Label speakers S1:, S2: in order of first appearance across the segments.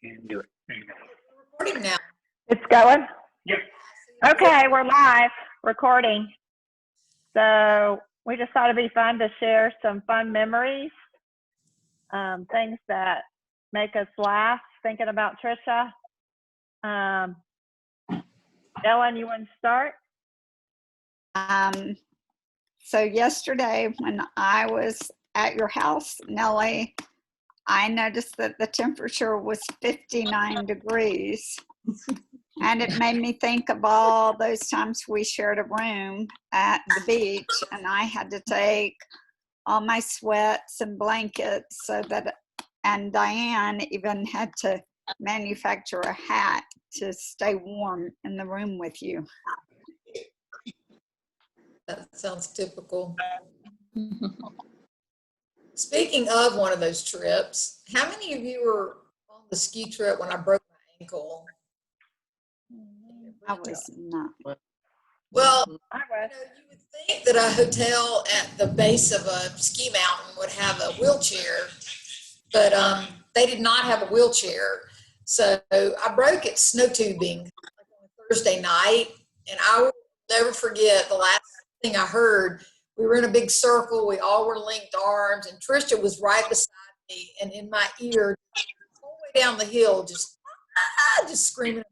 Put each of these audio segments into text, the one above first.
S1: And do it. There you go.
S2: Recording now.
S3: It's going?
S1: Yep.
S3: Okay, we're live, recording. So we just thought it'd be fun to share some fun memories, things that make us laugh, thinking about Trisha. Ellen, you want to start?
S4: So yesterday when I was at your house, Nellie, I noticed that the temperature was 59 degrees. And it made me think of all those times we shared a room at the beach, and I had to take all my sweats and blankets and Diane even had to manufacture a hat to stay warm in the room with you.
S2: That sounds typical. Speaking of one of those trips, how many of you were on the ski trip when I broke my ankle?
S4: I was not.
S2: Well,
S3: I was.
S2: you would think that a hotel at the base of a ski mountain would have a wheelchair, but they did not have a wheelchair. So I broke it snow tubing on Thursday night, and I will never forget the last thing I heard. We were in a big circle. We all were linked arms, and Trisha was right beside me, and in my ear, the whole way down the hill, just screaming.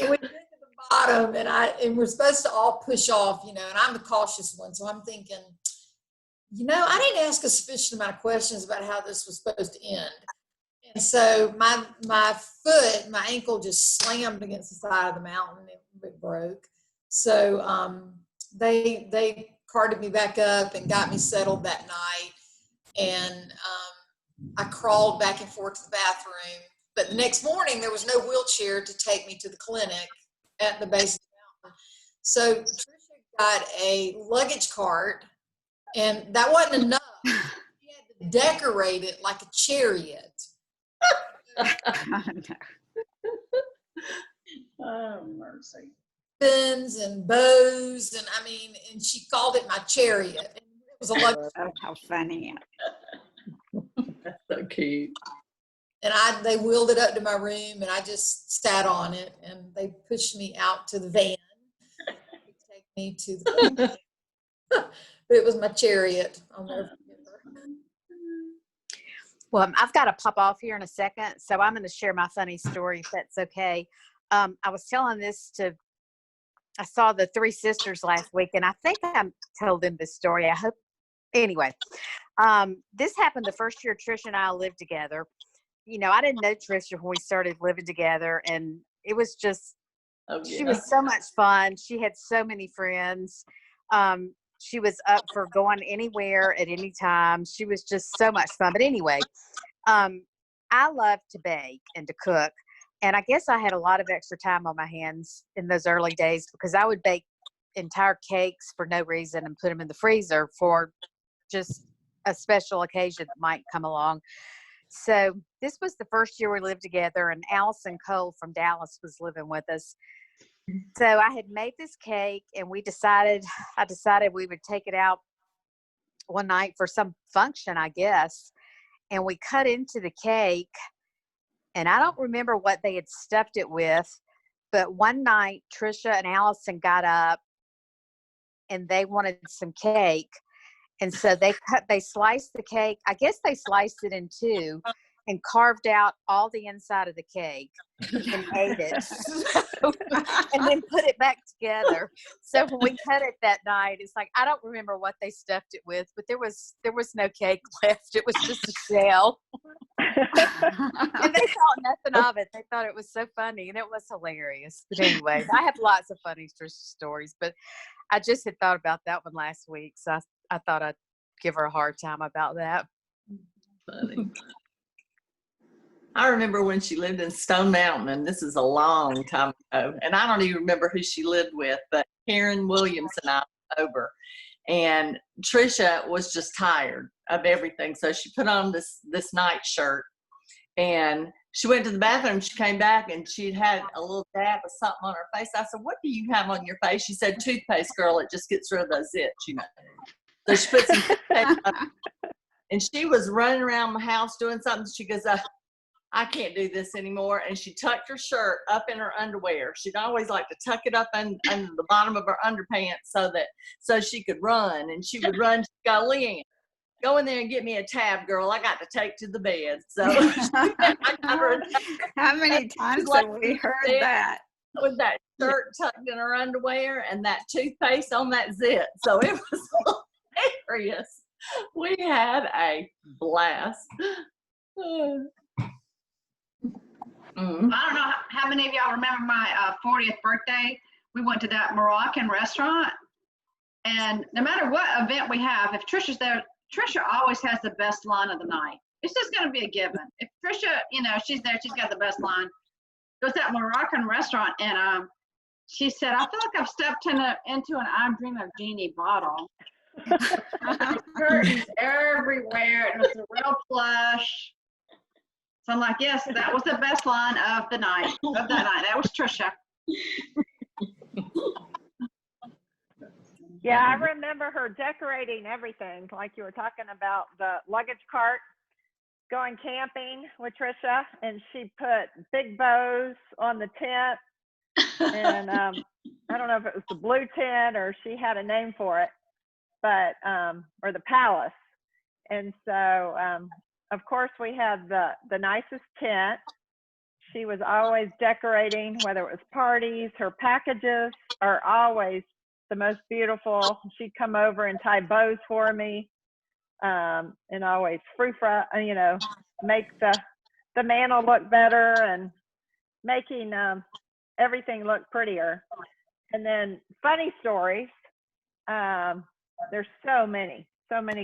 S2: And we get to the bottom, and we're supposed to all push off, and I'm the cautious one, so I'm thinking, I didn't ask a sufficient amount of questions about how this was supposed to end. And so my ankle just slammed against the side of the mountain. It broke. So they carted me back up and got me settled that night. And I crawled back and forth to the bathroom. But the next morning, there was no wheelchair to take me to the clinic at the base of the mountain. So Tricia got a luggage cart, and that wasn't enough. She had to decorate it like a chariot.
S5: Oh, mercy.
S2: Ribbons and bows, and she called it my chariot. And it was a luggage.
S4: Oh, how funny.
S5: That's so cute.
S2: And they wheeled it up to my room, and I just sat on it, and they pushed me out to the van to take me to the but it was my chariot. I'll never forget her.
S6: Well, I've got to pop off here in a second, so I'm going to share my funny story, if that's okay. I was telling this I saw the three sisters last week, and I think I told them this story. I hope. Anyway, this happened the first year Trish and I lived together. I didn't know Trisha when we started living together, and it was just, she was so much fun. She had so many friends. She was up for going anywhere at any time. She was just so much fun. But anyway, I love to bake and to cook. And I guess I had a lot of extra time on my hands in those early days because I would bake entire cakes for no reason and put them in the freezer for just a special occasion that might come along. So this was the first year we lived together, and Allison Cole from Dallas was living with us. So I had made this cake, and I decided we would take it out one night for some function, I guess. And we cut into the cake, and I don't remember what they had stuffed it with, but one night Trisha and Allison got up and they wanted some cake. And so they sliced the cake. I guess they sliced it in two and carved out all the inside of the cake and ate it. And then put it back together. So when we cut it that night, it's like, I don't remember what they stuffed it with, but there was no cake left. It was just a shell. And they thought nothing of it. They thought it was so funny, and it was hilarious. But anyway, I have lots of funny stories, but I just had thought about that one last week, so I thought I'd give her a hard time about that.
S5: Funny. I remember when she lived in Stone Mountain, and this is a long time ago, and I don't even remember who she lived with, but Karen Williams and I were over, and Trisha was just tired of everything, so she put on this night shirt, and she went to the bathroom. She came back, and she'd had a little dab of something on her face. I said, "What do you have on your face?" She said, "Toothpaste, girl. It just gets rid of those zits, So she put some toothpaste on, and she was running around the house doing something. She goes, I can't do this anymore. And she tucked her shirt up in her underwear. She'd always like to tuck it up under the bottom of her underpants so she could run. And she would run. She'd go, Leanne, go in there and get me a tab, girl. I got to take to the bed. So I got her a tab.
S4: How many times have we heard that?
S5: With that shirt tucked in her underwear and that toothpaste on that zit. So it was hilarious. We had a blast.
S1: I don't know how many of y'all remember my 40th birthday. We went to that Moroccan restaurant, and no matter what event we have, if Trisha's there, Trisha always has the best line of the night. It's just going to be a given. If Trisha, she's there, she's got the best line. It was that Moroccan restaurant, and she said, I feel like I've stepped into an I'm Dreaming of Jeannie bottle. Curtains everywhere. It was a real plush. So I'm like, yes, that was the best line of that night. That was Trisha.
S3: Yeah, I remember her decorating everything, like you were talking about the luggage cart, going camping with Trisha, and she put big bows on the tent. And I don't know if it was the blue tent or she had a name for it, but or the palace. And so of course we had the nicest tent. She was always decorating, whether it was parties. Her packages are always the most beautiful. She'd come over and tie bows for me, and always make the mantle look better and making everything look prettier. And then funny stories. There's so many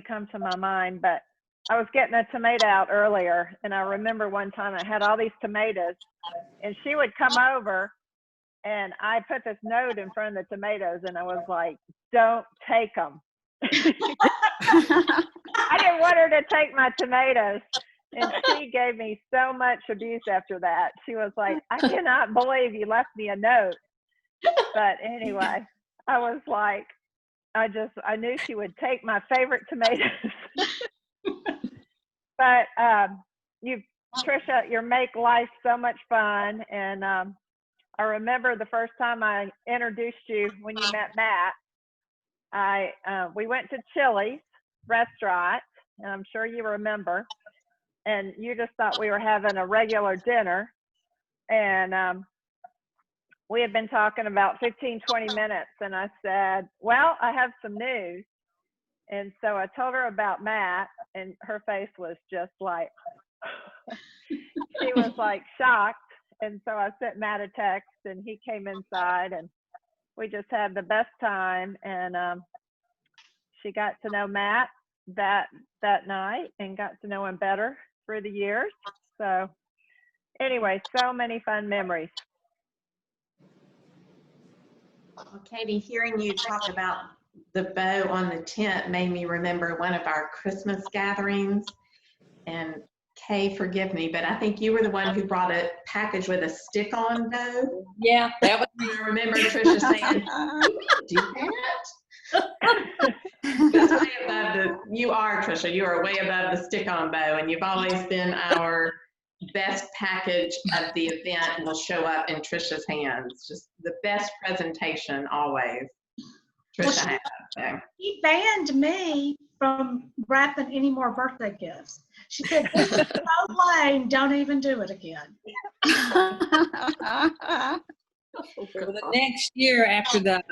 S3: come to my mind, but I was getting a tomato out earlier, and I remember one time I had all these tomatoes, and she would come over, and I put this note in front of the tomatoes, and I was like, don't take them. I didn't want her to take my tomatoes, and she gave me so much abuse after that. She was like, I cannot believe you left me a note. But anyway, I was like, I knew she would take my favorite tomatoes. But Trisha, you make life so much fun. And I remember the first time I introduced you when you met Matt. We went to Chili's restaurant, and I'm sure you remember. And you just thought we were having a regular dinner. And we had been talking about 15, 20 minutes. And I said, well, I have some news. And so I told her about Matt, and her face was just like, she was like shocked. And so I sent Matt a text, and he came inside, and we just had the best time. And she got to know Matt that night and got to know him better through the years. So anyway, so many fun memories.
S7: Well, Katie, hearing you talk about the bow on the tent made me remember one of our Christmas gatherings. And Kay, forgive me, but I think you were the one who brought a package with a stick-on bow.
S2: Yeah, that was
S7: I remember Trisha saying, "You can do that." That's way above you are, Trisha. You are way above the stick-on bow, and you've always been our best package of the event will show up in Trisha's hands. Just the best presentation always. Trisha has. So.
S8: He banned me from wrapping any more birthday gifts. She said, "This is so lame, don't even do it again."
S9: For the next year after the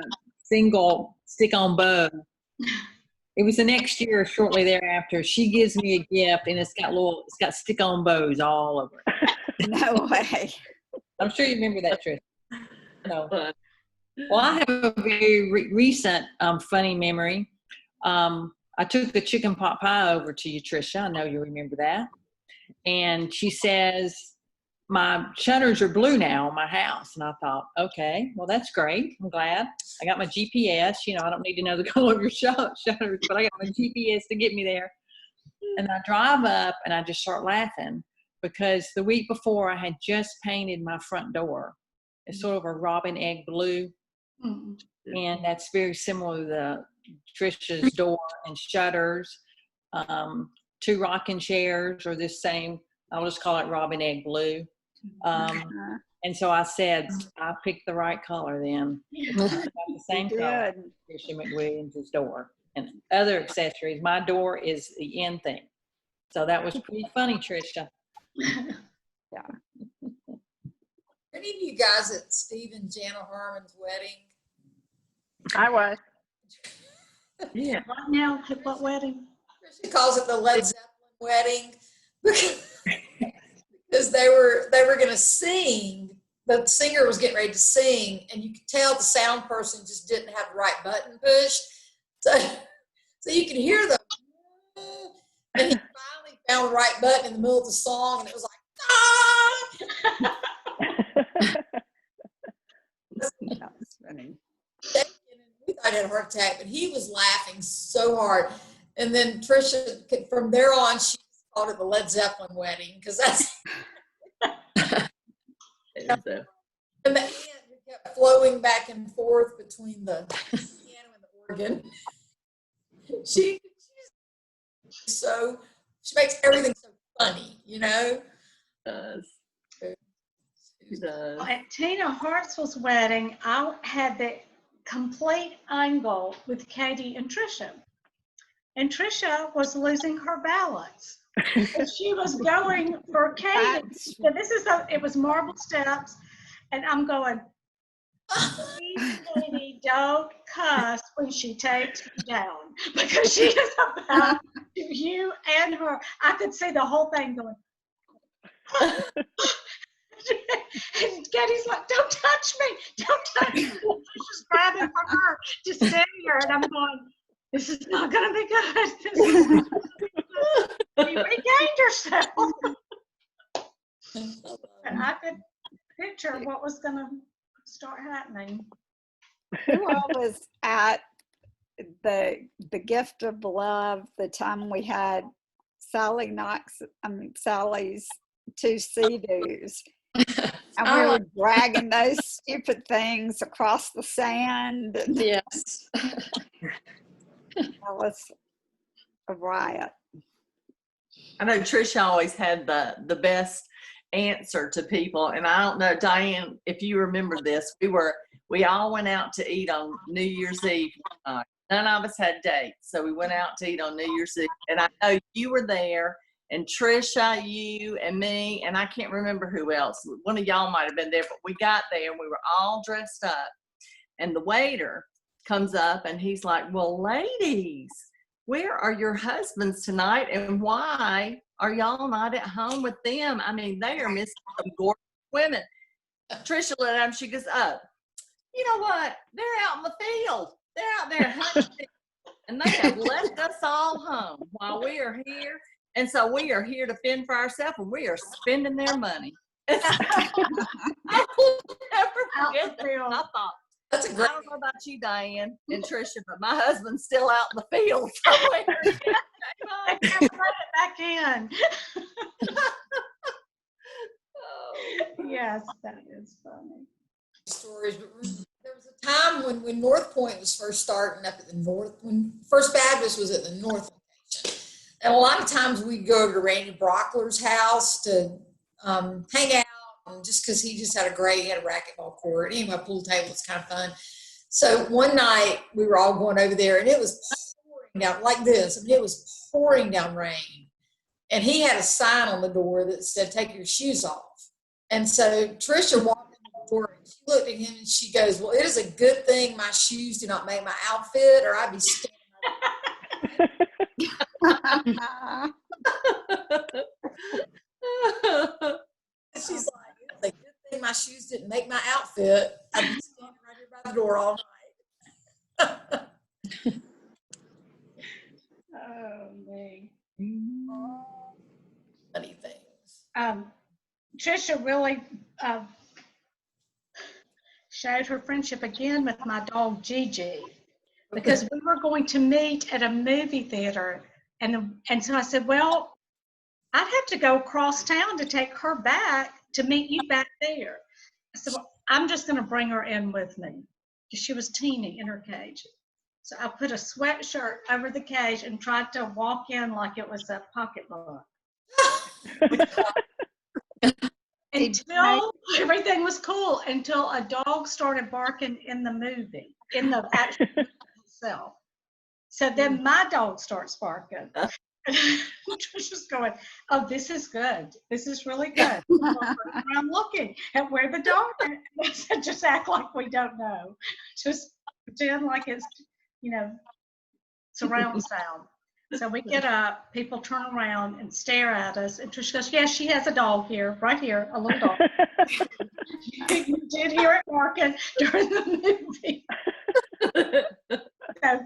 S9: single stick-on bow, it was the next year shortly thereafter, she gives me a gift, and it's got stick-on bows all over it.
S4: No way.
S9: I'm sure you remember that, Trish. No. Well, I have a very recent funny memory. I took the chicken pot pie over to you, Trisha. I know you remember that. And she says, my shutters are blue now on my house. And I thought, okay, well, that's great. I'm glad. I got my GPS. I don't need to know the color of your shutters, but I got my GPS to get me there. And I drive up, and I just start laughing because the week before I had just painted my front door. It's sort of a robin egg blue. Mm-hmm. And that's very similar to Trisha's door and shutters. 2 rocking chairs are this same I'll just call it robin egg blue. And so I said, I picked the right color then. About the same color as Trisha McWilliams' door. And other accessories, my door is the in thing. So that was pretty funny, Trisha.
S4: Yeah.
S2: Any of you guys at Steve and Jana Harmon's wedding?
S3: I was.
S5: Yeah.
S8: What now? What wedding?
S2: She calls it the Led Zeppelin wedding because they were going to sing. The singer was getting ready to sing, and you could tell the sound person just didn't have the right button pushed. So you could hear the, and he finally found the right button in the middle of the song, and it was like, ah!
S4: That's funny.
S2: We thought he had a heart attack, but he was laughing so hard. And then Trisha, from there on, she called it the Led Zeppelin wedding because that's. And the aunt who kept flowing back and forth between the piano and the organ. She makes everything so funny, you know.
S5: She does.
S8: Well, at Tina Hartzell's wedding, I had the complete angle with Katie and Trisha. And Trisha was losing her balance. And she was going for Katie. So it was marble steps. And I'm going, please, Katie, don't cuss when she takes you down. Because she is about you and her. I could see the whole thing going. And Katie's like, don't touch me. Don't touch me. She's grabbing for her to stay here. And I'm going, this is not going to be good. You regained yourself. And I could picture what was going to start happening.
S4: Who all was at the gift of love the time we had Sally's 2 sea-doos? And we were dragging those stupid things across the sand.
S5: Yes.
S4: That was a riot.
S5: I know Trisha always had the best answer to people, and I don't know, Diane, if you remember this, we all went out to eat on New Year's Eve. None of us had dates, so we went out to eat on New Year's Eve, and I know you were there, and Trisha, you, and me, and I can't remember who else. One of y'all might have been there, but we got there, and we were all dressed up, and the waiter comes up, and he's like, well, ladies, where are your husbands tonight, and why are y'all not at home with them? I mean, they are missing some gorgeous women. Trisha let out, she goes, you know what? They're out in the field. They're out there hunting, and they have left us all home while we are here. And so we are here to fend for ourselves, and we are spending their money. I will never forget that. I thought,
S2: That's a great.
S5: I don't know about you, Diane and Trisha, but my husband's still out in the field somewhere.
S8: I can't let it back in. Yes, that is funny.
S2: Stories, but there was a time when North Point was first starting up at the north, when First Baptist was at the north location, and a lot of times we'd go over to Randy Brockler's house to hang out, and just because he just had a racquetball court. Anyway, pool table was kind of fun. So one night we were all going over there, and it was pouring down like this. I mean, it was pouring down rain, and he had a sign on the door that said, "Take your shoes off." And so Trisha walked in the door, and she looked at him, and she goes, "Well, it is a good thing my shoes do not make my outfit, or I'd be standing." She's like, "It's a good thing my shoes didn't make my outfit. I'd be standing right here by the door all night."
S8: Oh, me.
S2: Funny things.
S8: Trisha really showed her friendship again with my dog Gigi, because we were going to meet at a movie theater, and so I said, well, I'd have to go across town to take her back to meet you back there. I said, well, I'm just going to bring her in with me. She was teeny in her cage. So I put a sweatshirt over the cage and tried to walk in like it was a pocketbook. Until everything was cool, until a dog started barking in the movie, in the actual movie itself. So then my dog starts barking. Trisha's going, oh, this is good. This is really good. I'm looking at where the dog is. Just act like we don't know. Just pretend like it's, surround sound. So we get up, people turn around and stare at us, and Trish goes, yes, she has a dog here, right here, a little dog. You did hear it barking during the movie. So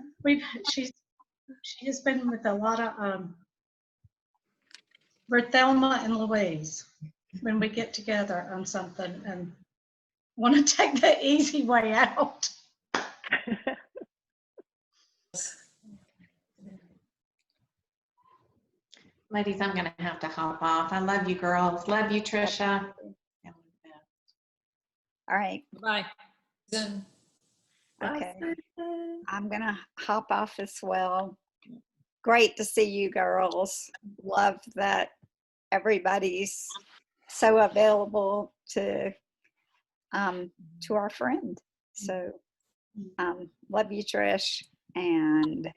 S8: she has been with a lot of we're Thelma and Louise when we get together on something and want to take the easy way out.
S7: Ladies, I'm going to have to hop off. I love you girls. Love you, Trisha.
S4: All right.
S9: Bye.
S4: Okay. I'm going to hop off as well. Great to see you girls. Love that everybody's so available to our friend. So love you, Trish, and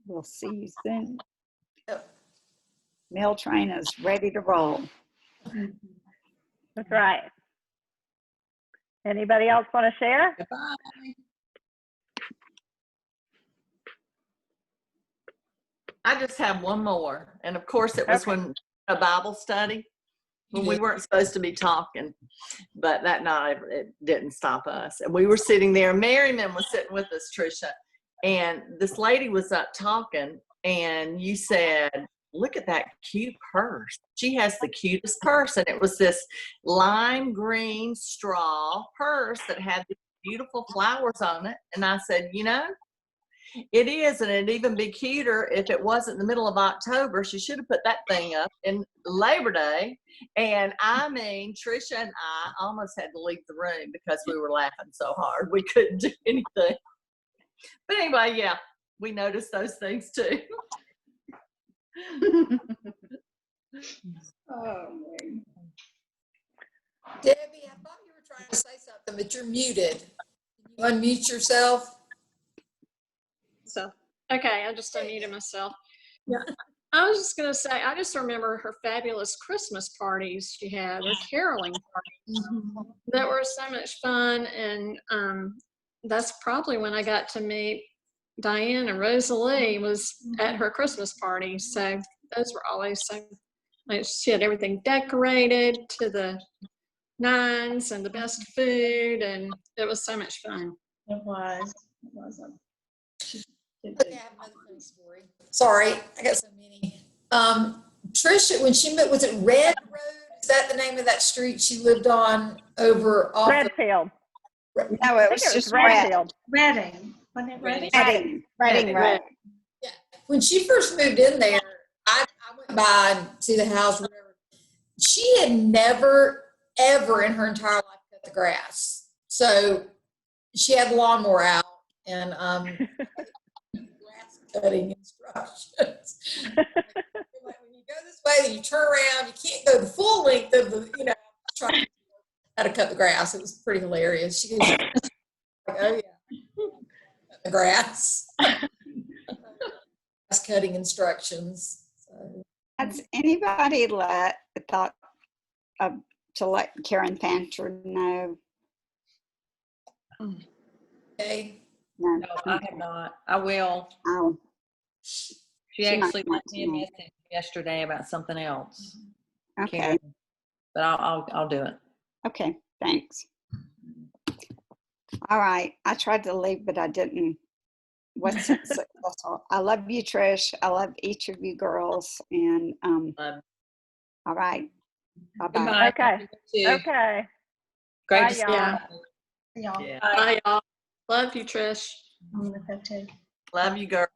S4: we'll see you soon. Mail train is ready to roll.
S3: That's right. Anybody else want to share?
S9: Goodbye.
S5: I just have one more. And of course, it was when a Bible study, when we weren't supposed to be talking, but that night it didn't stop us. And we were sitting there. Merriman was sitting with us, Trisha, and this lady was up talking, and you said, look at that cute purse. She has the cutest purse. And it was this lime green straw purse that had these beautiful flowers on it. And I said, it is, and it'd even be cuter if it wasn't the middle of October. She should have put that thing up in Labor Day. And I mean, Trisha and I almost had to leave the room because we were laughing so hard. We couldn't do anything. But anyway, yeah, we noticed those things too.
S2: Oh, man. Debbie, I thought you were trying to say something, but you're muted. Can you unmute yourself?
S10: So, okay, I just unmuted myself. Yeah, I was just going to say, I just remember her fabulous Christmas parties she had, her caroling parties that were so much fun. And that's probably when I got to meet Diane and Rosalie was at her Christmas party. So those were always so, like, she had everything decorated to the nines and the best food. And it was so much fun.
S8: It was. It was.
S2: Okay, I have another funny story. Sorry, I got so many. Trisha, when she met, was it Red Road? Is that the name of that street she lived on over off
S3: Redfield.
S4: No, it was just
S3: Redfield.
S8: Reading. Wasn't it Reading?
S4: Reading Road.
S2: Yeah. When she first moved in there, I went by and see the house, whatever. She had never, ever in her entire life cut the grass. So she had the lawnmower out and grass cutting instructions. Like, when you go this way, then you turn around. You can't go the full length of the, trying how to cut the grass. It was pretty hilarious. She was like, oh yeah, cut the grass. Grass cutting instructions. So.
S4: Has anybody thought to let Karen Fancher know?
S2: Okay.
S4: No,
S9: No, I have not. I will.
S4: Oh,
S9: She
S4: might
S9: actually
S4: want
S9: sent me a
S4: to know.
S9: message yesterday about something else.
S4: okay.
S9: Karen. But I'll do it.
S4: Okay, thanks. All right, I tried to leave, but I didn't. Wasn't successful. I love you, Trish. I love each of you girls. And all right, bye-bye.
S9: Goodbye.
S3: Okay.
S9: You too.
S3: Okay.
S9: Great
S3: Bye,
S9: to see
S3: y'all.
S9: you.
S8: Y'all.
S9: Yeah.
S10: Bye, y'all. Love you, Trish.
S8: I'm gonna go too.
S5: Love you, girl.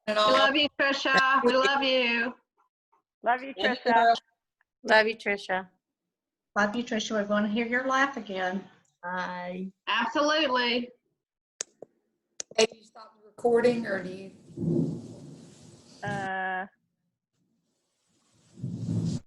S2: And
S1: We
S2: all.
S1: love you, Trisha. We love you.
S3: Love you,
S9: Love you,
S3: Trisha.
S9: girl.
S6: Love you, Trisha.
S8: Love you, Trisha. We're going to hear your laugh again.
S5: Bye.
S1: Absolutely.
S2: Hey, do you stop the recording or do you?